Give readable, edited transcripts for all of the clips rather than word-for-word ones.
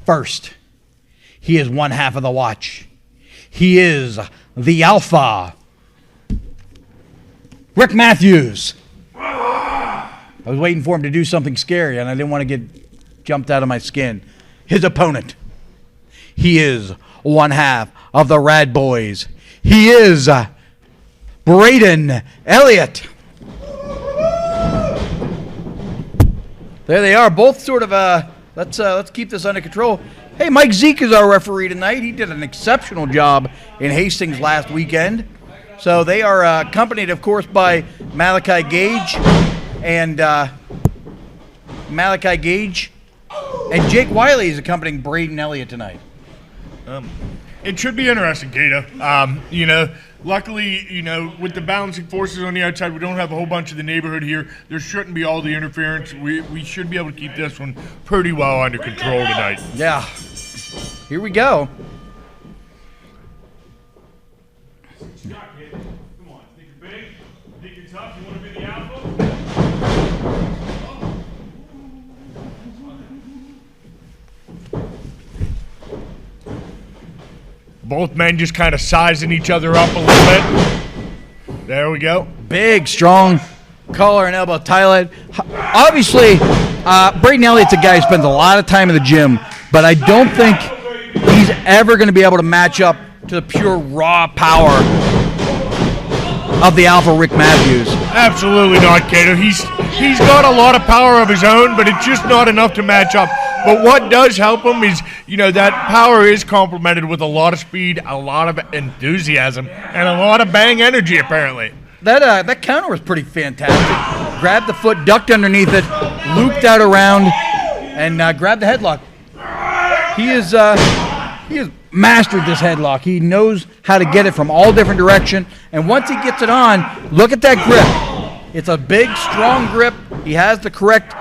First, he is one half of the watch. He is the Alpha, Rick Matthews. I was waiting for him to do something scary, and I didn't want to get jumped out of my skin. His opponent, he is one half of the Rad Boys. He is Braden, Elliott. There they are, both sort of, let's keep this under control. Hey, Mike Zeke is our referee tonight. He did an exceptional job in Hastings last weekend. So they are accompanied, of course, by Malachi Gage and Jake Wiley is accompanying Braden Elliott tonight. It should be interesting, Kato. Luckily, with the balancing forces on the outside, we don't have a whole bunch of the neighborhood here. There shouldn't be all the interference. We should be able to keep this one pretty well under control tonight. Yeah. Here we go. Come on, think you're big, think you're tough, you want to be the alpha? Both men just kind of sizing each other up a little bit. There we go. Big, strong collar and elbow tie. Obviously, Braden Elliott's a guy who spends a lot of time in the gym, but I don't think he's ever going to be able to match up to the pure raw power of the Alpha Rick Matthews. Absolutely not, Kato. He's got a lot of power of his own, but it's just not enough to match up. But what does help him is, that power is complemented with a lot of speed, a lot of enthusiasm, and a lot of bang energy, apparently. That counter was pretty fantastic. Grabbed the foot, ducked underneath it, looped out around, and grabbed the headlock. He has mastered this headlock. He knows how to get it from all different directions, and once he gets it on, look at that grip. It's a big, strong grip. He has the correct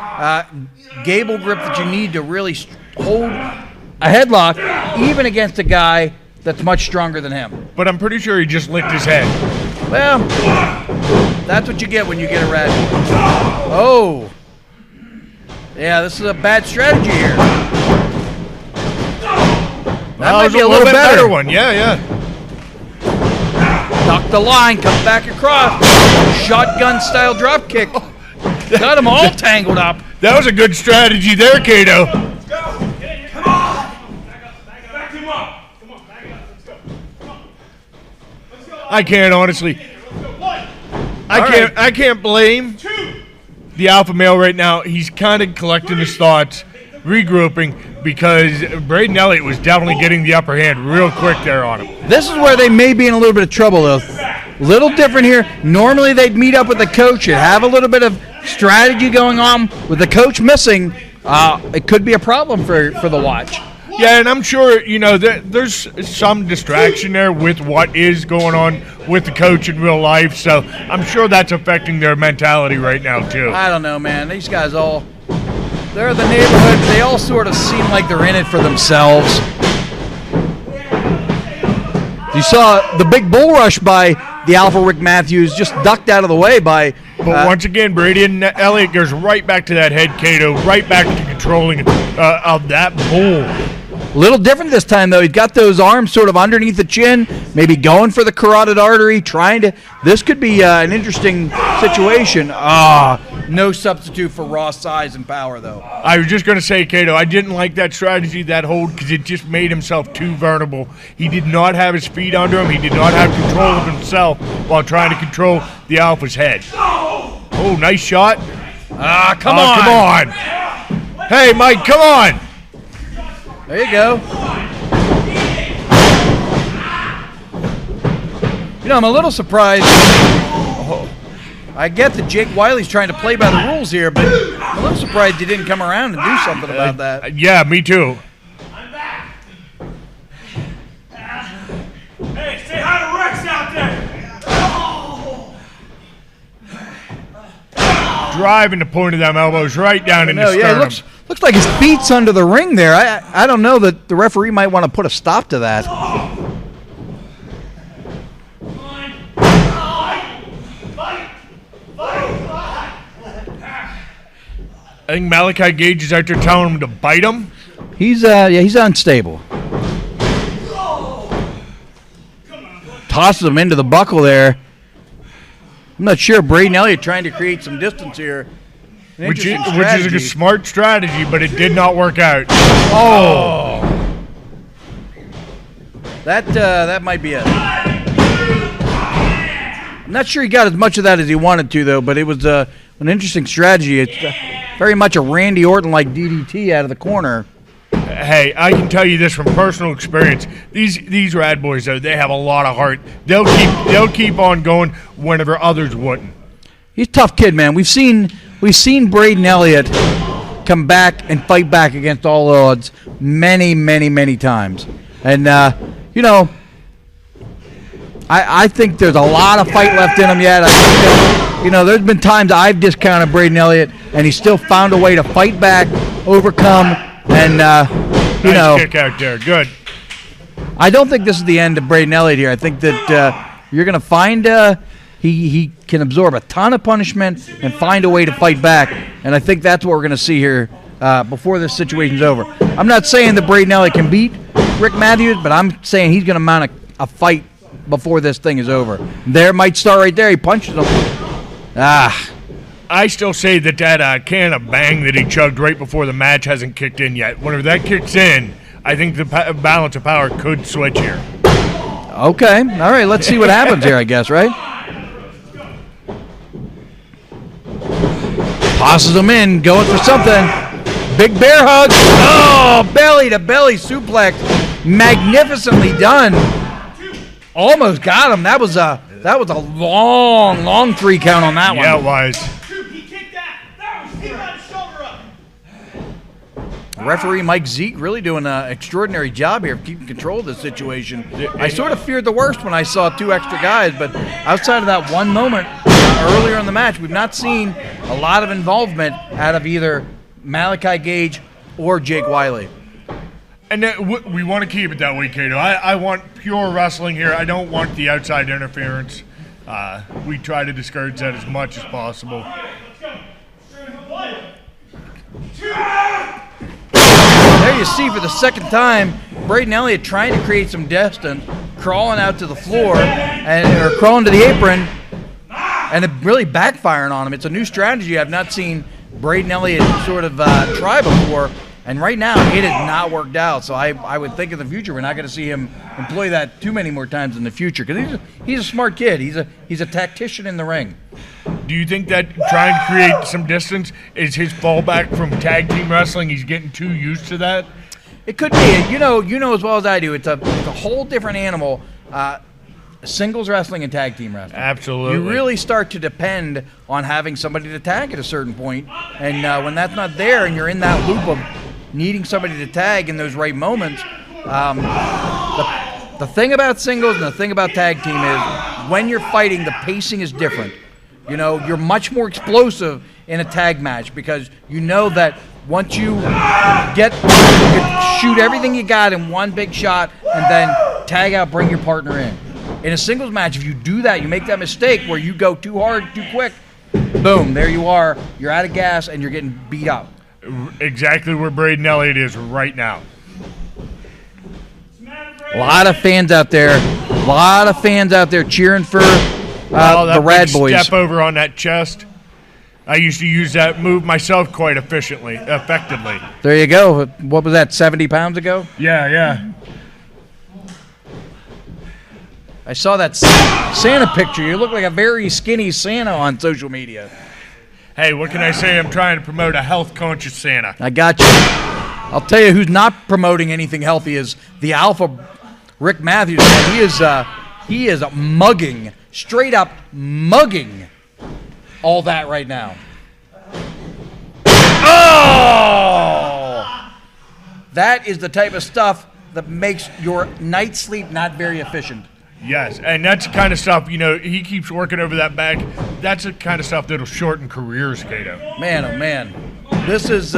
gable grip that you need to really hold a headlock, even against a guy that's much stronger than him. But I'm pretty sure he just licked his head. Well, that's what you get when you get a Rad Boy. Oh. Yeah, this is a bad strategy here. That might be a little bit better one. Yeah. Duck the line, come back across. Shotgun style drop kick. Got them all tangled up. That was a good strategy there, Kato. Let's go. Come on. Back him up. Come on, back it up. Let's go. Come on. Let's go. I can't honestly. Let's go. One. I can't blame the alpha male right now. He's kind of collecting his thoughts, regrouping, because Braden Elliott was definitely getting the upper hand real quick there on him. This is where they may be in a little bit of trouble, though. Little different here. Normally they'd meet up with the coach and have a little bit of strategy going on. With the coach missing, it could be a problem for the watch. Yeah, and I'm sure, there's some distraction there with what is going on with the coach in real life, so I'm sure that's affecting their mentality right now, too. I don't know, man. These guys they're the neighborhood. They all sort of seem like they're in it for themselves. You saw the big bull rush by the Alpha Rick Matthews, just ducked out of the way by... But once again, Braden Elliott goes right back to that head, Kato, right back to controlling of that bull. A little different this time, though. He's got those arms sort of underneath the chin, maybe going for the carotid artery, trying to... This could be an interesting situation. No substitute for raw size and power, though. I was just going to say, Kato, I didn't like that strategy, that hold, because it just made himself too vulnerable. He did not have his feet under him. He did not have control of himself while trying to control the Alpha's head. Oh, nice shot. Come on. Hey, Mike, come on. There you go. I'm a little surprised. I get that Jake Wiley's trying to play by the rules here, but I'm a little surprised he didn't come around and do something about that. Yeah, me too. I'm back. Hey, say hi to Rex out there. Driving the point of them elbows right down in the sternum. Yeah, looks like his feet's under the ring there. I don't know that the referee might want to put a stop to that. I think Malachi Gage is out there telling him to bite him. He's unstable. Tosses him into the buckle there. I'm not sure. Braden Elliott trying to create some distance here. Which is a smart strategy, but it did not work out. Oh. That might be it. I'm not sure he got as much of that as he wanted to, though, but it was an interesting strategy. It's very much a Randy Orton-like DDT out of the corner. Hey, I can tell you this from personal experience. These Rad Boys, though, they have a lot of heart. They'll keep on going whenever others wouldn't. He's a tough kid, man. We've seen Braden Elliott come back and fight back against all odds many, many, many times. And, I think there's a lot of fight left in him yet. I think that, there's been times I've discounted Braden Elliott, and he's still found a way to fight back, overcome, and, nice kick out there. Good. I don't think this is the end of Braden Elliott here. I think that you're going to find he can absorb a ton of punishment and find a way to fight back, and I think that's what we're going to see here before this situation's over. I'm not saying that Braden Elliott can beat Rick Matthews, but I'm saying he's going to mount a fight before this thing is over. There might start right there. He punches him. I still say that can of Bang that he chugged right before the match hasn't kicked in yet. Whenever that kicks in, I think the balance of power could switch here. Okay. All right. Let's see what happens here, I guess, right? Tosses him in, going for something. Big bear hug. Oh, belly-to-belly suplex. Magnificently done. Almost got him. That was a long 3 count on that one. Yeah, it was. He kicked that. He got his shoulder up. Referee Mike Zeke really doing an extraordinary job here of keeping control of the situation. I sort of feared the worst when I saw 2 extra guys, but outside of that one moment earlier in the match, we've not seen a lot of involvement out of either Malachi Gage or Jake Wiley. And we want to keep it that way, Cato. I want pure wrestling here. I don't want the outside interference. We try to discourage that as much as possible. There you see for the second time, Braden Elliott trying to create some distance, crawling out to the floor, or crawling to the apron, and it really backfiring on him. It's a new strategy I've not seen Braden Elliott sort of try before. And right now, it has not worked out. So I would think in the future we're not going to see him employ that too many more times in the future because he's a smart kid. He's a tactician in the ring. Do you think that trying to create some distance is his fallback from tag team wrestling? He's getting too used to that. It could be. You know as well as I do. It's a whole different animal. Singles wrestling and tag team wrestling. Absolutely. You really start to depend on having somebody to tag at a certain point, and when that's not there, and you're in that loop of needing somebody to tag in those right moments. The thing about singles and the thing about tag team is when you're fighting, the pacing is different. You're much more explosive in a tag match because you know that once you shoot everything you got in one big shot and then tag out, bring your partner in. In a singles match, if you do that, you make that mistake where you go too hard, too quick, boom, there you are. You're out of gas and you're getting beat up. Exactly where Braden Elliott is right now. A lot of fans out there. Cheering for the Rad Boys. Step over on that chest. I used to use that move myself quite effectively. There you go. What was that, 70 pounds ago? Yeah. I saw that Santa picture. You look like a very skinny Santa on social media. Hey, what can I say? I'm trying to promote a health-conscious Santa. I got you. I'll tell you who's not promoting anything healthy is the alpha Rick Matthews. He is mugging, straight up mugging all that right now. Oh! That is the type of stuff that makes your night's sleep not very efficient. Yes, and that's the kind of stuff, he keeps working over that back. That's the kind of stuff that'll shorten careers, Cato. Man, oh man. This has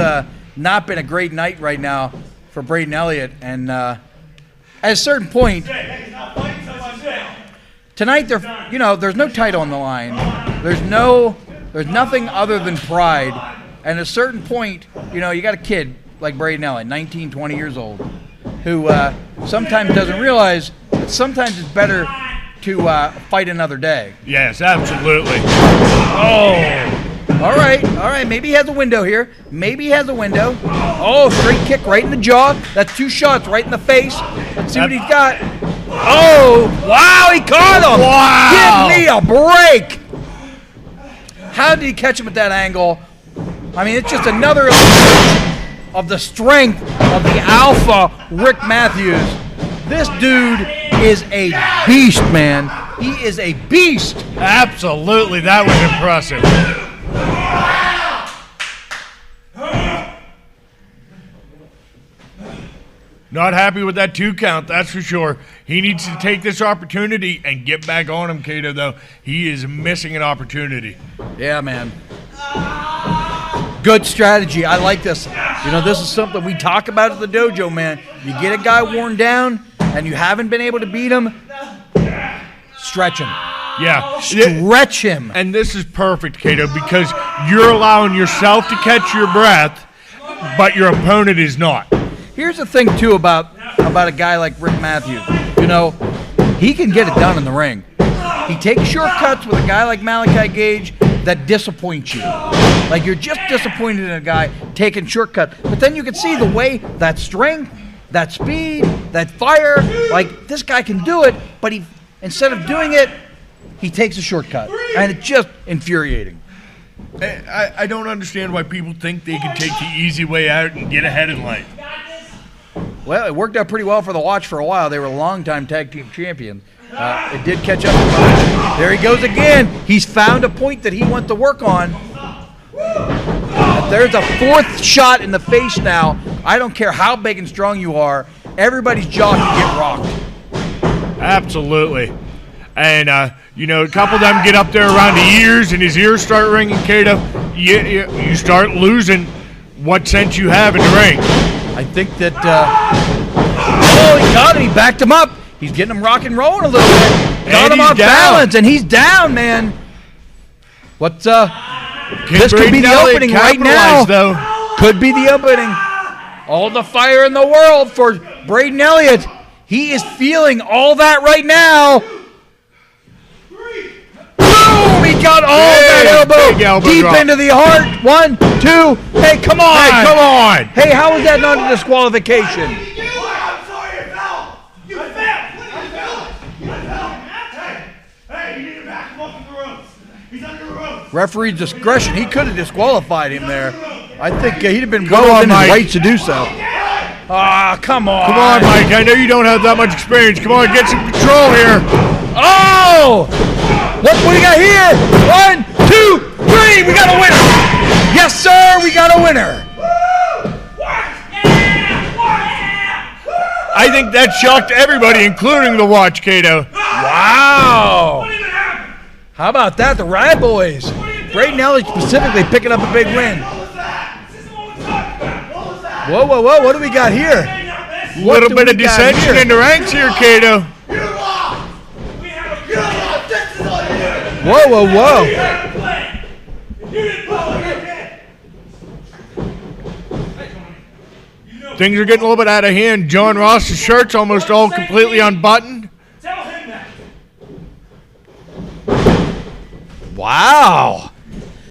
not been a great night right now for Braden Elliott. And at a certain point, tonight, there's no title on the line. There's nothing other than pride. And at a certain point, you got a kid. like Braden Elliott, 19, 20 years old, who sometimes doesn't realize that sometimes it's better to fight another day. Yes, absolutely. Oh. All right. Maybe he has a window here. Maybe he has a window. Oh, straight kick right in the jaw. That's 2 shots right in the face. Let's see what he's got. Oh, wow, he caught him. Wow. Give me a break. How did he catch him at that angle? I mean, it's just another illustration of the strength of the alpha Rick Matthews. This dude is a beast, man. He is a beast. Absolutely, that was impressive. Not happy with that 2 count, that's for sure. He needs to take this opportunity and get back on him, Cato, though. He is missing an opportunity. Yeah, man. Good strategy. I like this. You know, this is something we talk about at the dojo, man. You get a guy worn down and you haven't been able to beat him, stretch him. Yeah. Stretch him. And this is perfect, Cato, because you're allowing yourself to catch your breath, but your opponent is not. Here's the thing, too, about a guy like Rick Matthews. You know, he can get it done in the ring. He takes shortcuts with a guy like Malachi Gage that disappoints you. Like, you're just disappointed in a guy taking shortcuts. But then you can see the way, that strength, that speed, that fire, like, this guy can do it, but he, instead of doing it, he takes a shortcut. And it's just infuriating. I don't understand why people think they can take the easy way out and get ahead in life. Well, it worked out pretty well for the Watch for a while. They were longtime tag team champions. It did catch up to Watch. There he goes again. He's found a point that he wants to work on. There's a 4th shot in the face now. I don't care how big and strong you are. Everybody's jaw can get rocked. Absolutely. And, you know, a couple of them get up there around the ears, and his ears start ringing, Cato. You start losing what sense you have in the ring. I think that, oh, he got him. He backed him up. He's getting him rock and rolling a little bit. Got him off balance, and he's down, man. What's, this could be the opening right now. Though. Could be the opening. All the fire in the world for Braden Elliott. He is feeling all that right now. Boom! He got all that elbow deep drop. into the heart. 1, 2. Hey, come on. Hey, come on. Hey, how was that not a disqualification? I'm sorry, you fell. You fell. Hey, you need to back him up in the ropes. He's under the ropes. Referee discretion. He could have disqualified him there. I think he'd have been well within his rights to do so. Ah, come on. Come on, Mike. I know you don't have that much experience. Come on, get some control here. Oh! What do we got here? 1, 2, 3. We got a winner. Yes, sir. We got a winner. I think that shocked everybody, including the Watch, Cato. Wow. How about that? The Rad Boys. Braden Elliott specifically picking up a big win. Whoa. What do we got here? A little bit of dissension in the ranks here, Cato. Whoa. Things are getting a little bit out of hand. John Ross's shirt's almost all completely unbuttoned. Tell him that. Wow.